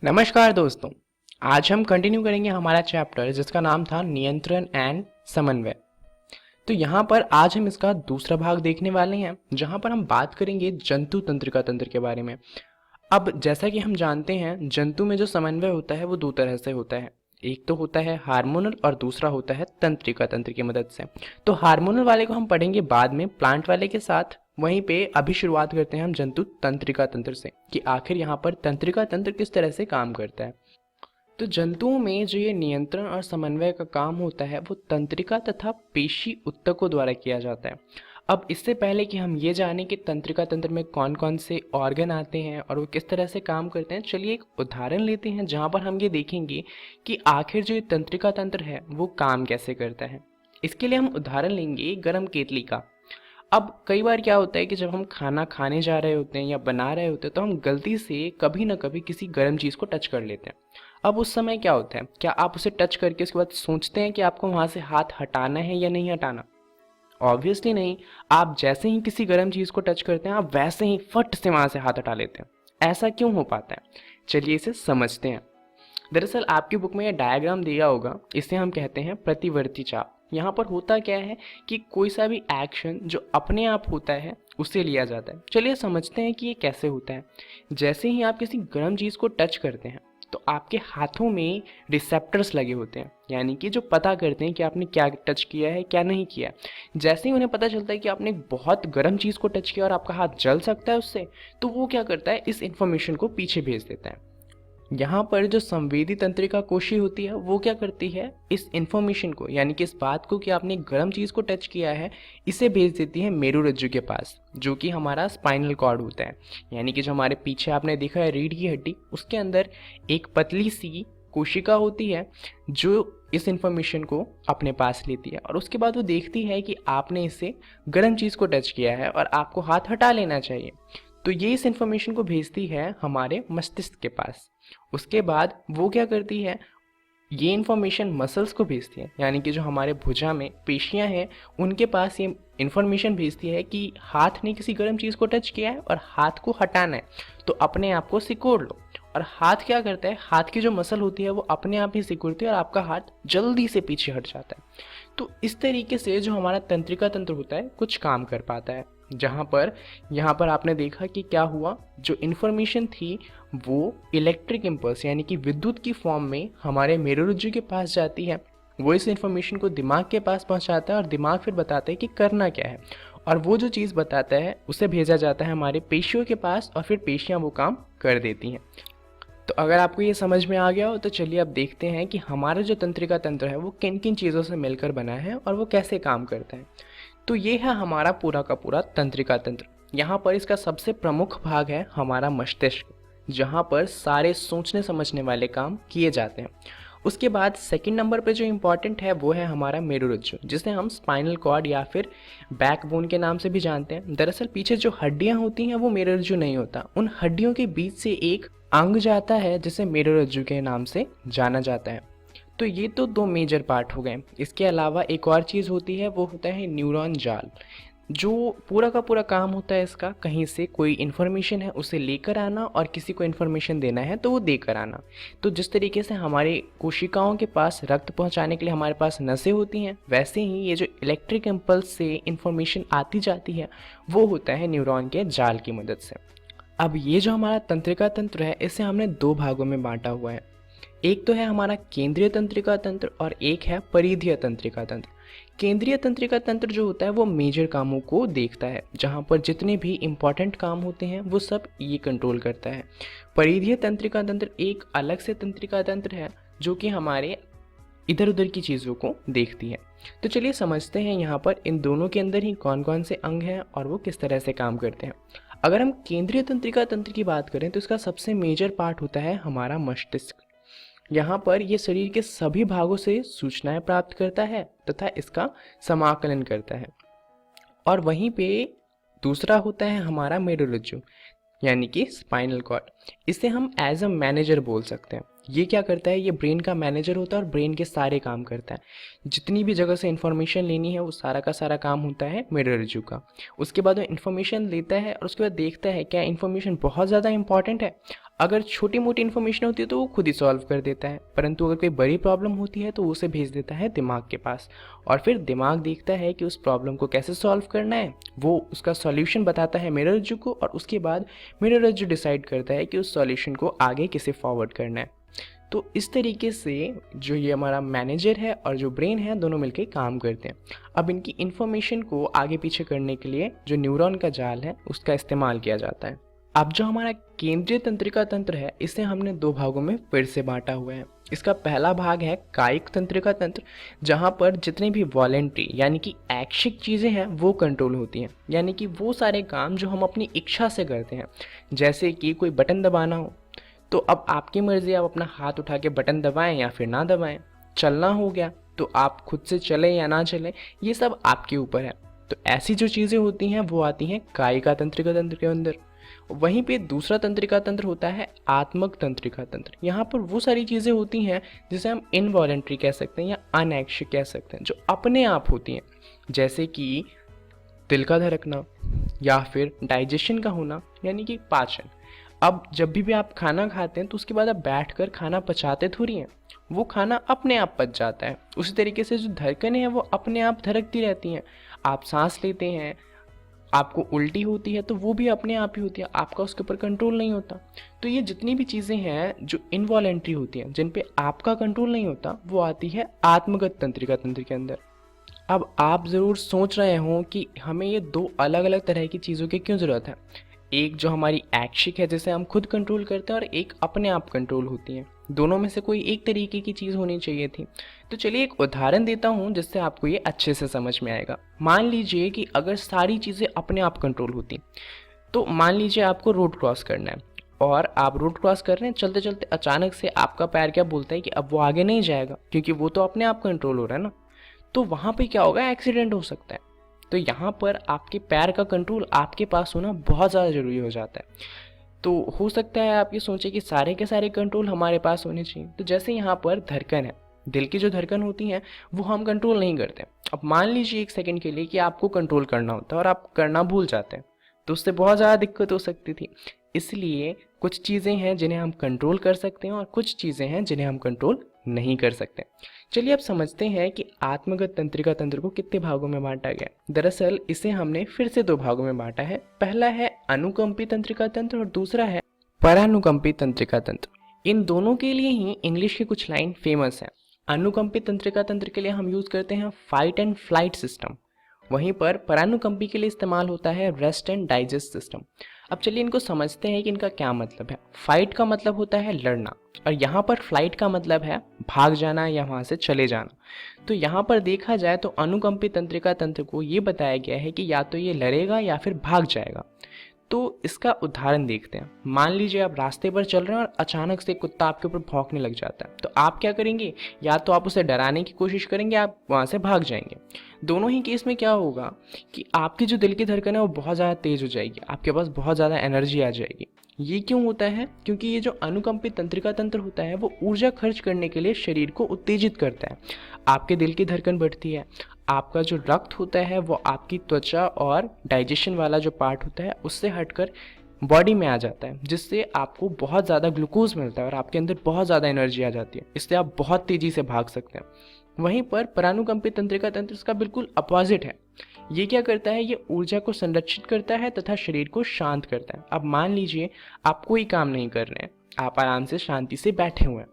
नमस्कार दोस्तों। आज हम कंटिन्यू करेंगे हमारा चैप्टर जिसका नाम था नियंत्रण एंड समन्वय। तो यहाँ पर आज हम इसका दूसरा भाग देखने वाले हैं जहाँ पर हम बात करेंगे जंतु तंत्रिका तंत्र के बारे में। अब जैसा कि हम जानते हैं जंतु में जो समन्वय होता है वो दो तरह से होता है। एक तो होता है हार्मोनल और दूसरा होता है तंत्रिका तंत्र की मदद से। तो हार्मोनल वाले को हम पढ़ेंगे बाद में प्लांट वाले के साथ। वहीं पे अभी शुरुआत करते हैं हम जंतु तंत्रिका तंत्र से कि आखिर यहाँ पर तंत्रिका तंत्र किस तरह से काम करता है। तो जंतुओं में जो ये नियंत्रण और समन्वय का काम होता है वो तंत्रिका तथा पेशी ऊतकों द्वारा किया जाता है। अब इससे पहले कि हम ये जानें कि तंत्रिका तंत्र में कौन कौन से ऑर्गन आते हैं और वो किस तरह से काम करते हैं, चलिए एक उदाहरण लेते हैं जहाँ पर हम ये देखेंगे कि आखिर जो ये तंत्रिका तंत्र है वो काम कैसे करता है। इसके लिए हम उदाहरण लेंगे गरम केतली का। अब कई बार क्या होता है कि जब हम खाना खाने जा रहे होते हैं या बना रहे होते हैं तो हम गलती से कभी ना कभी किसी गर्म चीज़ को टच कर लेते हैं। अब उस समय क्या होता है, क्या आप उसे टच करके उसके बाद सोचते हैं कि आपको वहाँ से हाथ हटाना है या नहीं हटाना? ऑब्वियसली नहीं। आप जैसे ही किसी गर्म चीज़ को टच करते हैं आप वैसे ही फट से वहाँ से हाथ हटा लेते हैं। ऐसा क्यों हो पाता है, चलिए इसे समझते हैं। दरअसल आपकी बुक में यह डायग्राम दिया होगा, इसे हम कहते हैं प्रतिवर्ती चाप। यहाँ पर होता क्या है कि कोई सा भी एक्शन जो अपने आप होता है उसे लिया जाता है। चलिए समझते हैं कि ये कैसे होता है। जैसे ही आप किसी गर्म चीज़ को टच करते हैं तो आपके हाथों में रिसेप्टर्स लगे होते हैं, यानी कि जो पता करते हैं कि आपने क्या टच किया है क्या नहीं किया है। जैसे ही उन्हें पता चलता है कि आपने एक बहुत गर्म चीज़ को टच किया और आपका हाथ जल सकता है उससे, तो वो क्या करता है, इस इन्फॉर्मेशन को पीछे भेज देता है। यहाँ पर जो संवेदी तंत्रिका कोशी होती है वो क्या करती है, इस इन्फॉर्मेशन को यानी कि इस बात को कि आपने गर्म चीज़ को टच किया है इसे भेज देती है मेरुरज्जु के पास, जो कि हमारा स्पाइनल कॉर्ड होता है। यानी कि जो हमारे पीछे आपने देखा है रीढ़ की हड्डी, उसके अंदर एक पतली सी कोशिका होती है जो इस इन्फॉर्मेशन को अपने पास लेती है और उसके बाद वो देखती है कि आपने इससे गर्म चीज़ को टच किया है और आपको हाथ हटा लेना चाहिए। तो ये इस इन्फॉर्मेशन को भेजती है हमारे मस्तिष्क के पास। उसके बाद वो क्या करती है, ये इन्फॉर्मेशन मसल्स को भेजती है, यानी कि जो हमारे भुजा में पेशियां हैं उनके पास ये इन्फॉर्मेशन भेजती है कि हाथ ने किसी गर्म चीज़ को टच किया है और हाथ को हटाना है, तो अपने आप को सिकोड़ लो। और हाथ क्या करता है, हाथ की जो मसल होती है वो अपने आप ही सिकुड़ती है और आपका हाथ जल्दी से पीछे हट जाता है। तो इस तरीके से जो हमारा तंत्रिका तंत्र होता है कुछ काम कर पाता है। जहाँ पर यहाँ पर आपने देखा कि क्या हुआ, जो इन्फॉर्मेशन थी वो इलेक्ट्रिक इम्पल्स यानी कि विद्युत की फॉर्म में हमारे मेरुरज्जु के पास जाती है। वो इस इन्फॉर्मेशन को दिमाग के पास पहुँचाता है और दिमाग फिर बताता है कि करना क्या है, और वो जो चीज़ बताता है उसे भेजा जाता है हमारे पेशियों के पास और फिर पेशियाँ वो काम कर देती हैं। तो अगर आपको ये समझ में आ गया हो तो चलिए अब देखते हैं कि हमारा जो तंत्रिका तंत्र है वो किन किन चीज़ों से मिलकर बना है और वो कैसे काम करता है। तो ये है हमारा पूरा का पूरा तंत्रिका तंत्र। यहाँ पर इसका सबसे प्रमुख भाग है हमारा मस्तिष्क, जहाँ पर सारे सोचने समझने वाले काम किए जाते हैं। उसके बाद सेकंड नंबर पे जो इम्पॉर्टेंट है वो है हमारा मेरुरज्जु, जिसे हम स्पाइनल कॉर्ड या फिर बैकबोन के नाम से भी जानते हैं। दरअसल पीछे जो हड्डियाँ होती हैं वो मेरुरज्जु नहीं होता, उन हड्डियों के बीच से एक अंग जाता है जिसे मेरुरज्जु के नाम से जाना जाता है। तो ये तो दो मेजर पार्ट हो गए। इसके अलावा एक और चीज़ होती है वो होता है न्यूरॉन जाल, जो पूरा का पूरा काम होता है इसका कहीं से कोई इन्फॉर्मेशन है उसे लेकर आना और किसी को इन्फॉर्मेशन देना है तो वो देकर आना। तो जिस तरीके से हमारे कोशिकाओं के पास रक्त पहुंचाने के लिए हमारे पास नसें होती हैं, वैसे ही ये जो इलेक्ट्रिक इम्पल्स से इन्फॉर्मेशन आती जाती है वो होता है न्यूरॉन के जाल की मदद से। अब ये जो हमारा तंत्रिका तंत्र है इसे हमने दो भागों में बांटा हुआ है। एक तो है हमारा केंद्रीय तंत्रिका तंत्र और एक है परिधीय तंत्रिका तंत्र। केंद्रीय तंत्रिका तंत्र जो होता है वो मेजर कामों को देखता है, जहाँ पर जितने भी इम्पॉर्टेंट काम होते हैं वो सब ये कंट्रोल करता है। परिधीय तंत्रिका तंत्र एक अलग से तंत्रिका तंत्र है जो कि हमारे इधर उधर की चीज़ों को देखती है। तो चलिए समझते हैं यहाँ पर इन दोनों के अंदर ही कौन कौन से अंग हैं और वो किस तरह से काम करते हैं। अगर हम केंद्रीय तंत्रिका तंत्र की बात करें तो इसका सबसे मेजर पार्ट होता है हमारा मस्तिष्क। यहाँ पर ये शरीर के सभी भागों से सूचनाएं प्राप्त करता है तथा इसका समाकलन करता है। और वहीं पे दूसरा होता है हमारा मेरुरज्जु यानी कि स्पाइनल कॉर्ड। इसे हम एज अ मैनेजर बोल सकते हैं। ये क्या करता है, ये ब्रेन का मैनेजर होता है और ब्रेन के सारे काम करता है। जितनी भी जगह से इन्फॉर्मेशन लेनी है वो सारा का सारा काम होता है मेरुरज्जु का। उसके बाद वो इन्फॉर्मेशन लेता है और उसके बाद देखता है क्या इन्फॉर्मेशन बहुत ज़्यादा इंपॉर्टेंट है। अगर छोटी मोटी इन्फॉर्मेशन होती है तो वो खुद ही सॉल्व कर देता है, परंतु अगर कोई बड़ी प्रॉब्लम होती है तो वो उसे भेज देता है दिमाग के पास, और फिर दिमाग देखता है कि उस प्रॉब्लम को कैसे सॉल्व करना है। वो उसका सॉल्यूशन बताता है मेरुरज्जु को, और उसके बाद मेरुरज्जु डिसाइड करता है कि उस सॉल्यूशन को आगे किसे फॉरवर्ड करना है। तो इस तरीके से जो ये हमारा मैनेजर है और जो ब्रेन है दोनों मिलकर काम करते हैं। अब इनकी इन्फॉर्मेशन को आगे पीछे करने के लिए जो न्यूरॉन का जाल है उसका इस्तेमाल किया जाता है। अब जो हमारा केंद्रीय तंत्रिका तंत्र है इसे हमने दो भागों में फिर से बांटा हुआ है। इसका पहला भाग है कायिक तंत्रिका तंत्र, जहाँ पर जितने भी वॉलेंट्री यानी कि ऐच्छिक चीज़ें हैं वो कंट्रोल होती हैं, यानी कि वो सारे काम जो हम अपनी इच्छा से करते हैं, जैसे कि कोई बटन दबाना हो तो अब आपकी मर्जी, आप अपना हाथ उठा के बटन दबाएं या फिर ना दबाएं। चलना हो गया तो आप खुद से चलें या ना चलें, ये सब आपके ऊपर है। तो ऐसी जो चीज़ें होती हैं वो आती हैं कायिका तंत्रिका तंत्र के अंदर। वहीं पे दूसरा तंत्रिका तंत्र होता है आत्मक तंत्रिका तंत्र। यहाँ पर वो सारी चीज़ें होती हैं जिसे हम इनवॉलेंट्री कह सकते हैं या अनैच्छिक कह सकते हैं, जो अपने आप होती हैं, जैसे कि दिल का धड़कना या फिर डाइजेशन का होना यानी कि पाचन। अब जब भी आप खाना खाते हैं तो उसके बाद आप बैठकर खाना पचाते थोड़ी हैं, वो खाना अपने आप पच जाता है। उसी तरीके से जो धड़कनें हैं वो अपने आप धड़कती रहती हैं। आप सांस लेते हैं, आपको उल्टी होती है तो वो भी अपने आप ही होती है, आपका उसके ऊपर कंट्रोल नहीं होता। तो ये जितनी भी चीज़ें हैं जो इनवॉलेंट्री होती हैं, जिन पे आपका कंट्रोल नहीं होता, वो आती है आत्मगत तंत्रिका तंत्र के अंदर। अब आप ज़रूर सोच रहे हों कि हमें ये दो अलग अलग तरह की चीज़ों की क्यों ज़रूरत है। एक जो हमारी ऐच्छिक है जिसे हम खुद कंट्रोल करते हैं, और एक अपने आप कंट्रोल होती है। दोनों में से कोई एक तरीके की चीज़ होनी चाहिए थी। तो चलिए एक उदाहरण देता हूँ जिससे आपको ये अच्छे से समझ में आएगा। मान लीजिए कि अगर सारी चीज़ें अपने आप कंट्रोल होती, तो मान लीजिए आपको रोड क्रॉस करना है और आप रोड क्रॉस कर रहे हैं, चलते चलते अचानक से आपका पैर क्या बोलता है कि अब वो आगे नहीं जाएगा, क्योंकि वो तो अपने आप कंट्रोल हो रहा है ना। तो वहाँ पे क्या होगा, एक्सीडेंट हो सकता है। तो यहाँ पर आपके पैर का कंट्रोल आपके पास होना बहुत ज़्यादा ज़रूरी हो जाता है। तो हो सकता है आप ये सोचें कि सारे के सारे कंट्रोल हमारे पास होने चाहिए। तो जैसे यहाँ पर धड़कन है, दिल की जो धड़कन होती हैं वो हम कंट्रोल नहीं करते। अब मान लीजिए एक सेकंड के लिए कि आपको कंट्रोल करना होता है और आप करना भूल जाते हैं, तो उससे बहुत ज़्यादा दिक्कत हो सकती थी। इसलिए कुछ चीज़ें हैं जिन्हें हम कंट्रोल कर सकते हैं और कुछ चीज़ें हैं जिन्हें हम कंट्रोल नहीं कर सकते। चलिए अब समझते हैं कि आत्मगत तंत्रिका तंत्र को कितने भागों में बांटा गया। दरअसल इसे हमने फिर से दो भागों में बांटा है। पहला है अनुकंपी तंत्रिका तंत्र और दूसरा है परानुकंपी तंत्रिका तंत्र। इन दोनों के लिए ही इंग्लिश की कुछ लाइन फेमस है। अनुकंपी तंत्रिका तंत्र के लिए हम यूज करते हैं फाइट एंड फ्लाइट सिस्टम, वहीं पर परानुकंपी के लिए इस्तेमाल होता है रेस्ट एंड डाइजेस्ट सिस्टम। अब चलिए इनको समझते हैं कि इनका क्या मतलब है। फाइट का मतलब होता है लड़ना, और यहाँ पर फ्लाइट का मतलब है भाग जाना या वहाँ से चले जाना। तो यहाँ पर देखा जाए तो अनुकंपी तंत्रिका तंत्र को ये बताया गया है कि या तो ये लड़ेगा या फिर भाग जाएगा। तो इसका उदाहरण देखते हैं। मान लीजिए आप रास्ते पर चल रहे हैं और अचानक से कुत्ता आपके ऊपर भौंकने लग जाता है, तो आप क्या करेंगे, या तो आप उसे डराने की कोशिश करेंगे, आप वहाँ से भाग जाएंगे। दोनों ही केस में क्या होगा कि आपकी जो दिल की धड़कन है वो बहुत ज़्यादा तेज़ हो जाएगी, आपके पास बहुत ज़्यादा एनर्जी आ जाएगी। ये क्यों होता है, क्योंकि ये जो अनुकंपित तंत्रिका तंत्र होता है वो ऊर्जा खर्च करने के लिए शरीर को उत्तेजित करता है। आपके दिल की धड़कन बढ़ती है, आपका जो रक्त होता है वो आपकी त्वचा और डाइजेशन वाला जो पार्ट होता है उससे हटकर बॉडी में आ जाता है, जिससे आपको बहुत ज़्यादा ग्लूकोज मिलता है और आपके अंदर बहुत ज़्यादा एनर्जी आ जाती है। इससे आप बहुत तेज़ी से भाग सकते हैं। वहीं पर परानुकंपित तंत्रिका तंत्र इसका बिल्कुल अपोजिट है। ये क्या करता है, ये ऊर्जा को संरक्षित करता है तथा शरीर को शांत करता है। अब मान लीजिए आप कोई काम नहीं कर रहे हैं, आप आराम से शांति से बैठे हुए हैं,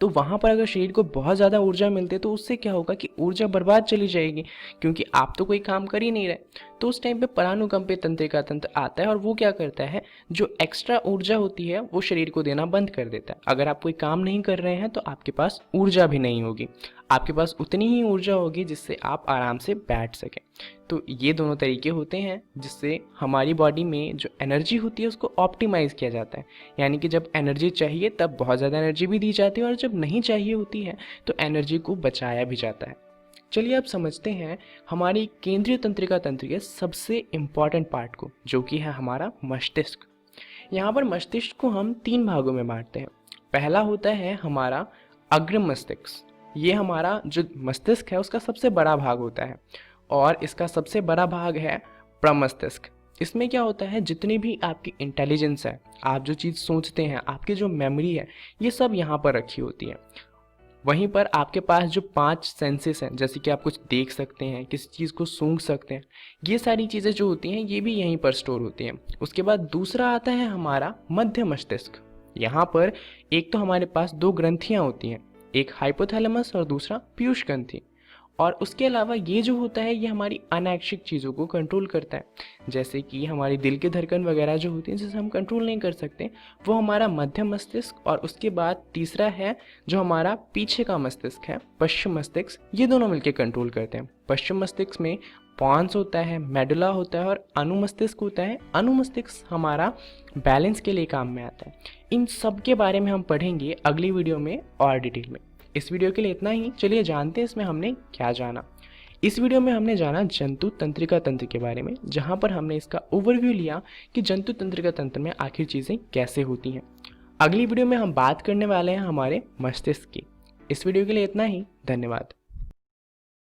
तो वहाँ पर अगर शरीर को बहुत ज़्यादा ऊर्जा मिलती है तो उससे क्या होगा कि ऊर्जा बर्बाद चली जाएगी, क्योंकि आप तो कोई काम कर ही नहीं रहे। तो उस टाइम पे परानुकंपित तंत्रिका तंत्र आता है और वो क्या करता है, जो एक्स्ट्रा ऊर्जा होती है वो शरीर को देना बंद कर देता है। अगर आप कोई काम नहीं कर रहे हैं तो आपके पास ऊर्जा भी नहीं होगी, आपके पास उतनी ही ऊर्जा होगी जिससे आप आराम से बैठ सकें। तो ये दोनों तरीके होते हैं जिससे हमारी बॉडी में जो एनर्जी होती है उसको ऑप्टिमाइज़ किया जाता है। यानी कि जब एनर्जी चाहिए तब बहुत ज़्यादा एनर्जी भी दी जाती है, और जब नहीं चाहिए होती है तो एनर्जी को बचाया भी जाता है। चलिए अब समझते हैं हमारी केंद्रीय तंत्रिका तंत्र के सबसे इम्पॉर्टेंट पार्ट को, जो कि है हमारा मस्तिष्क। यहाँ पर मस्तिष्क को हम 3 भागों में बांटते हैं। पहला होता है हमारा अग्र मस्तिष्क। ये हमारा जो मस्तिष्क है उसका सबसे बड़ा भाग होता है, और इसका सबसे बड़ा भाग है प्रमस्तिष्क। इसमें क्या होता है, जितनी भी आपकी इंटेलिजेंस है, आप जो चीज़ सोचते हैं, आपकी जो मेमोरी है, ये सब यहाँ पर रखी होती है। वहीं पर आपके पास जो 5 सेंसेस हैं, जैसे कि आप कुछ देख सकते हैं, किसी चीज़ को सूंघ सकते हैं, ये सारी चीज़ें जो होती हैं ये भी यहीं पर स्टोर होती हैं। उसके बाद दूसरा आता है हमारा मध्य मस्तिष्क। यहाँ पर एक तो हमारे पास 2 ग्रंथियाँ होती हैं, एक हाइपोथैलेमस और दूसरा पीयूष ग्रंथि। और उसके अलावा ये जो होता है ये हमारी अनैच्छिक चीज़ों को कंट्रोल करता है, जैसे कि हमारी दिल की धड़कन वगैरह जो होती हैं जिसे हम कंट्रोल नहीं कर सकते, वो हमारा मध्य मस्तिष्क। और उसके बाद तीसरा है जो हमारा पीछे का मस्तिष्क है, पश्चिम मस्तिष्क। ये दोनों मिलकर कंट्रोल करते हैं। पश्चिम मस्तिष्क में पॉन्स होता है, मेडुला होता है और अनुमस्तिष्क होता है। अनुमस्तिष्क हमारा बैलेंस के लिए काम में आता है। इन सब के बारे में हम पढ़ेंगे अगली वीडियो में और डिटेल में। इस वीडियो के लिए इतना ही। चलिए जानते हैं इसमें हमने क्या जाना। इस वीडियो में हमने जाना जंतु तंत्रिका तंत्र के बारे में, जहां पर हमने इसका ओवरव्यू लिया कि जंतु तंत्रिका तंत्र में आखिर चीज़ें कैसे होती हैं। अगली वीडियो में हम बात करने वाले हैं हमारे मस्तिष्क की। इस वीडियो के लिए इतना ही। धन्यवाद।